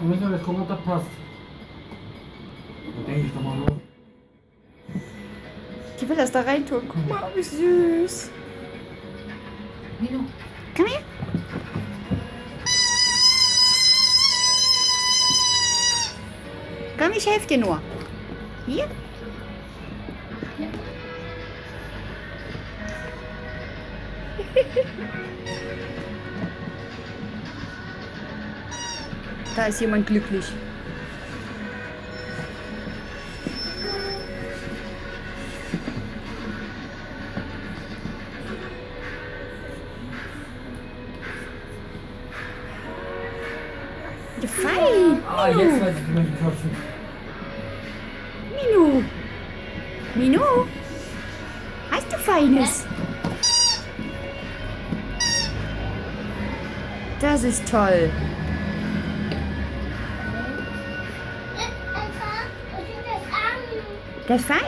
Wir müssen wir jetzt gucken, ob das passt. Da denke ich doch mal nur. Die will das da rein tun. Guck mal, wie süß. Mino. Komm her. Komm, ich helfe dir nur. Hier. Da ist jemand glücklich. Ja, fein. Ah, jetzt weiß ich, wie man die köpfen. Mino. Mino. Hast du Feines? Das ist toll. Der Fein?